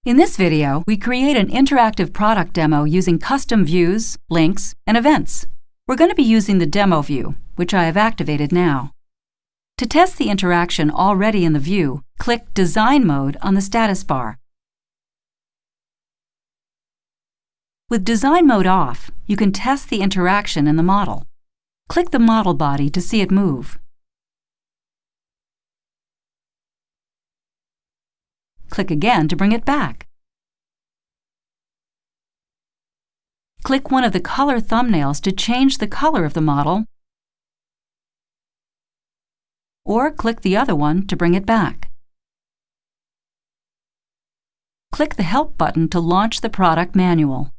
In this video, we create an interactive product demo using custom views, links, and events. We're going to be using the demo view, which I have activated now. To test the interaction already in the view, click Design Mode on the status bar. With Design Mode off, you can test the interaction in the model. Click the model body to see it move. Click again to bring it back. Click one of the color thumbnails to change the color of the model, or click the other one to bring it back. Click the Help button to launch the product manual.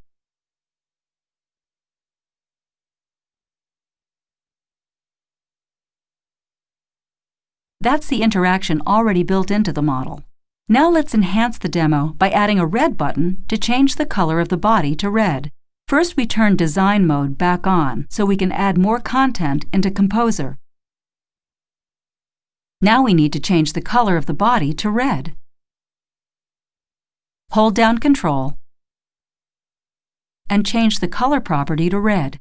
That's the interaction already built into the model. Now let's enhance the demo by adding a red button to change the color of the body to red. First, we turn Design Mode back on so we can add more content into Composer. Now we need to change the color of the body to red. Hold down Control and change the color property to red.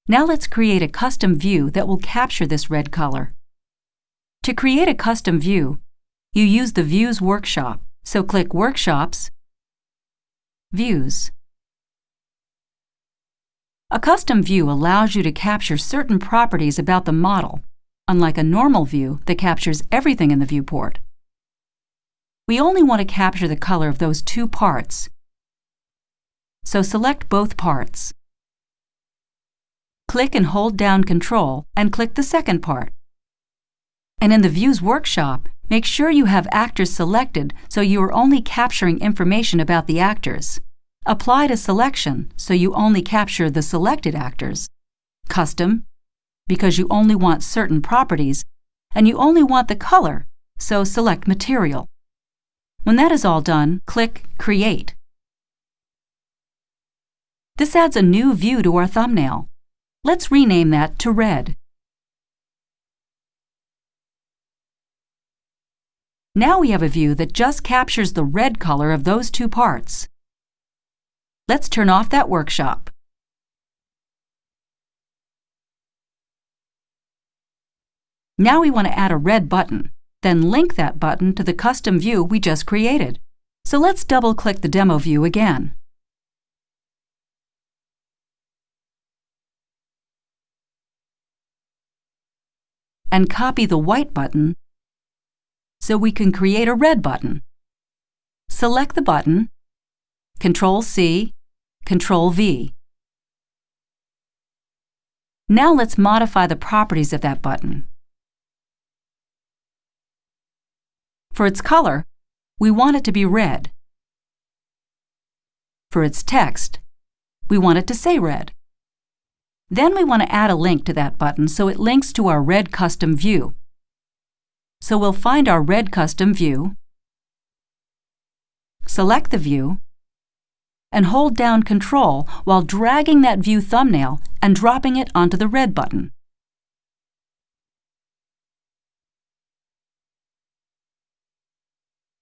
Now let's create a custom view that will capture this red color. To create a custom view, you use the Views workshop, so click Workshops, Views. A custom view allows you to capture certain properties about the model, unlike a normal view that captures everything in the viewport. We only want to capture the color of those two parts, so select both parts. Click and hold down Control and click the second part. And in the Views workshop, make sure you have actors selected so you are only capturing information about the actors. Apply to Selection so you only capture the selected actors. Custom, because you only want certain properties, and you only want the color, so select Material. When that is all done, click Create. This adds a new view to our thumbnail. Let's rename that to Red. Now we have a view that just captures the red color of those two parts. Let's turn off that workshop. Now we want to add a red button, then link that button to the custom view we just created. So let's double-click the demo view again. And copy the white button so we can create a red button. Select the button, Ctrl-C, Ctrl-V. Now let's modify the properties of that button. For its color, we want it to be red. For its text, we want it to say red. Then we want to add a link to that button so it links to our red custom view. So we'll find our red custom view, select the view, and hold down Control while dragging that view thumbnail and dropping it onto the red button.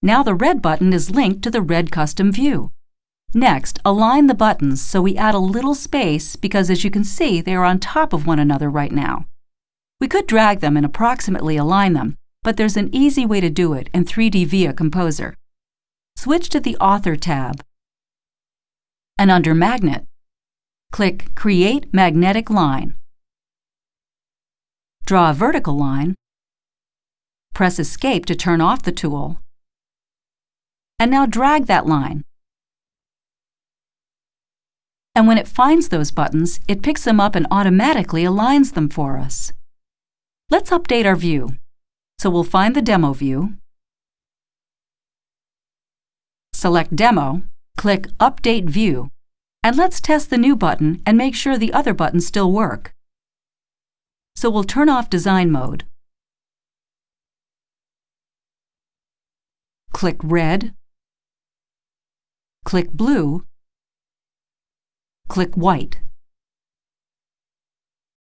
Now the red button is linked to the red custom view. Next, align the buttons so we add a little space because, as you can see, they are on top of one another right now. We could drag them and approximately align them, but there's an easy way to do it in 3D via Composer. Switch to the Author tab, and under Magnet, click Create Magnetic Line. Draw a vertical line, press Escape to turn off the tool, and now drag that line. And when it finds those buttons, it picks them up and automatically aligns them for us. Let's update our view. So we'll find the demo view, select Demo, click Update View, and let's test the new button and make sure the other buttons still work. So we'll turn off Design Mode. Click Red, click Blue, click White.